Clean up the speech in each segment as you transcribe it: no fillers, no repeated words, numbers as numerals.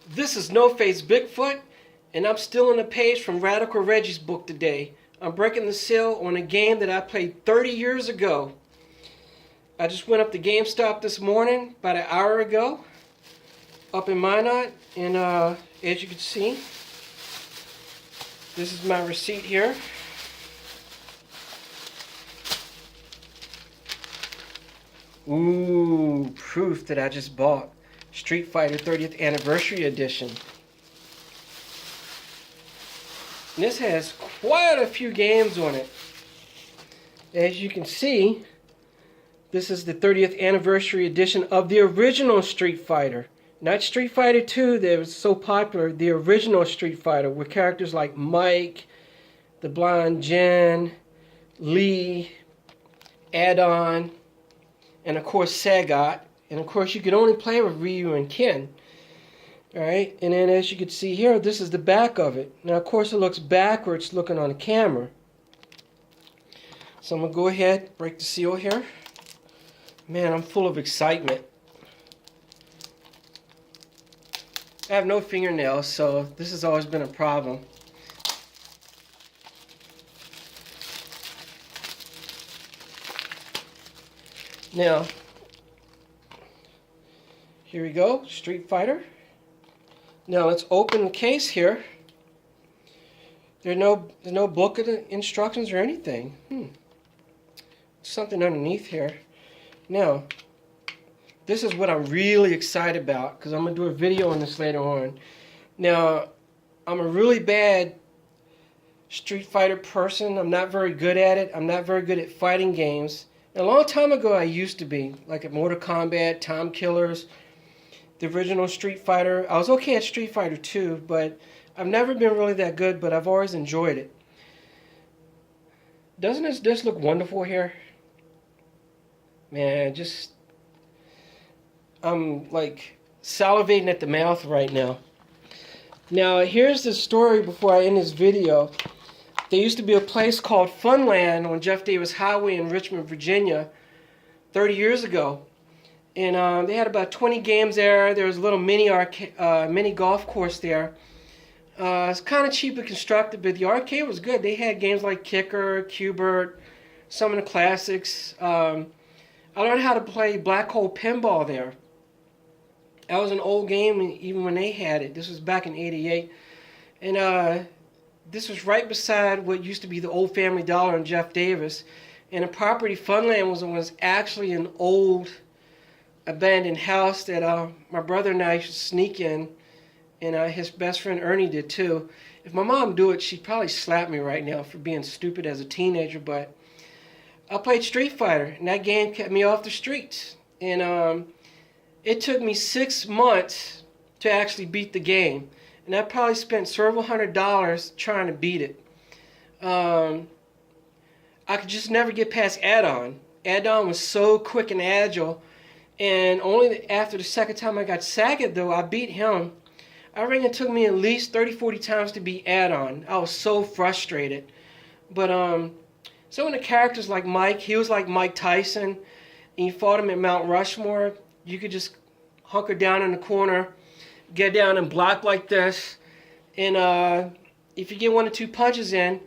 This is No Face Bigfoot, and I'm still on the page from Radical Reggie's book today. I'm breaking the seal on a game that I played 30 years ago. I just went up to GameStop this morning, about an hour ago, up in Minot, and as you can see, this is my receipt here. Ooh, proof that I just bought. Street Fighter 30th Anniversary Edition. And this has quite a few games on it. As you can see, this is the 30th Anniversary Edition of the original Street Fighter. Not Street Fighter 2 that was so popular, the original Street Fighter with characters like Mike, the Blonde Jen, Lee, Adon, and of course Sagat. And of course you could only play with Ryu and Ken. Alright, and then as you can see here, this is the back of it. Now of course it looks backwards looking on the camera. So I'm going to go ahead, break the seal here. Man, I'm full of excitement. I have no fingernails, so this has always been a problem. Now, here we go, Street Fighter. Now let's open the case here. There's no book of instructions or anything. Something underneath here. Now, this is what I'm really excited about, because I'm going to do a video on this later on. Now, I'm a really bad Street Fighter person. I'm not very good at it. I'm not very good at fighting games. And a long time ago I used to be, like at Mortal Kombat, Time Killers, the original Street Fighter. I was okay at Street Fighter 2, but I've never been really that good, but I've always enjoyed it. Doesn't this look wonderful here? Man, I'm like salivating at the mouth right now. Now, here's the story before I end this video. There used to be a place called Funland on Jeff Davis Highway in Richmond, Virginia, 30 years ago. And they had about 20 games there. There was a little mini golf course there. It's kind of cheaply constructed, but the arcade was good. They had games like Kicker, Cubert, some of the classics. I learned how to play black hole pinball there. That was an old game even when they had it. This was back in '88. And this was right beside what used to be the old Family Dollar in Jeff Davis. And the property Funland was actually an old abandoned house that my brother and I used to sneak in. And his best friend Ernie did too. If my mom do it, she'd probably slap me right now for being stupid as a teenager. But I played Street Fighter, and that game kept me off the streets. And it took me 6 months to actually beat the game. And I probably spent several $100s trying to beat it. I could just never get past Adon. Adon was so quick and agile. And only after the second time I got Sagat, though, I beat him. I reckon it took me at least 30-40 times to beat Adon. I was so frustrated. But some of the characters like Mike, he was like Mike Tyson, and you fought him at Mount Rushmore. You could just hunker down in the corner, get down and block like this, and if you get 1 or 2 punches in,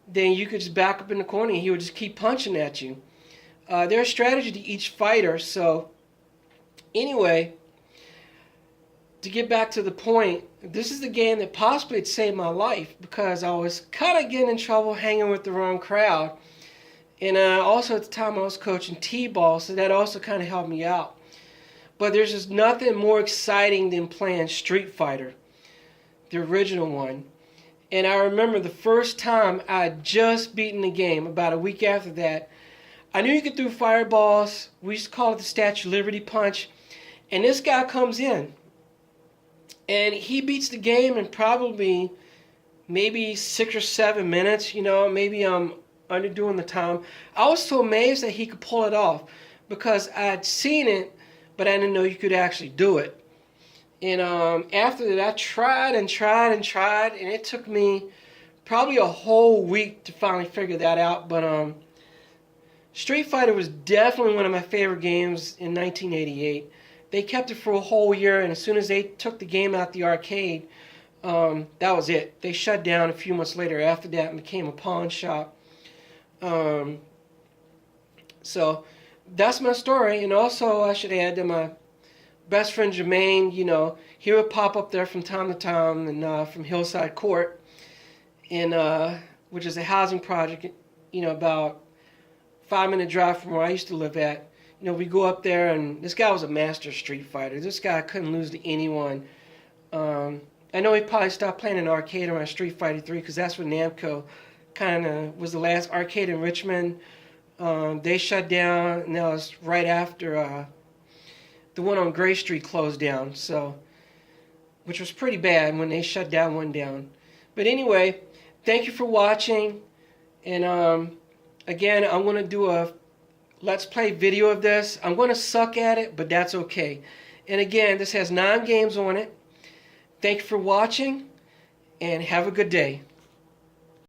then you could just back up in the corner and he would just keep punching at you. There's strategy to each fighter, so anyway, to get back to the point, this is the game that possibly had saved my life because I was kind of getting in trouble hanging with the wrong crowd. And also at the time I was coaching T-ball, so that also kind of helped me out. But there's just nothing more exciting than playing Street Fighter, the original one. And I remember the first time I had just beaten the game, about a week after that, I knew you could throw fireballs. We used to call it the Statue of Liberty punch. And this guy comes in, and he beats the game in probably maybe 6 or 7 minutes. You know, maybe I'm underdoing the time. I was so amazed that he could pull it off because I'd seen it, but I didn't know you could actually do it. And after that, I tried and tried and tried, and it took me probably a whole week to finally figure that out. But Street Fighter was definitely one of my favorite games in 1988. they kept it for a whole year, and as soon as they took the game out the arcade, that was it. They shut down a few months later after that and became a pawn shop. So that's my story. And also, I should add that my best friend Jermaine, he would pop up there from time to time, and from Hillside Court, which is a housing project, about 5-minute drive from where I used to live at. We go up there, and this guy was a master street fighter. This guy couldn't lose to anyone. I know he probably stopped playing an arcade around Street Fighter 3 because that's when Namco kind of was the last arcade in Richmond. They shut down, and that was right after the one on Gray Street closed down, which was pretty bad when they shut that one down. But anyway, thank you for watching, and again, I'm going to do a Let's Play video of this. I'm going to suck at it, but that's okay. And again, this has 9 games on it. Thank you for watching, and have a good day.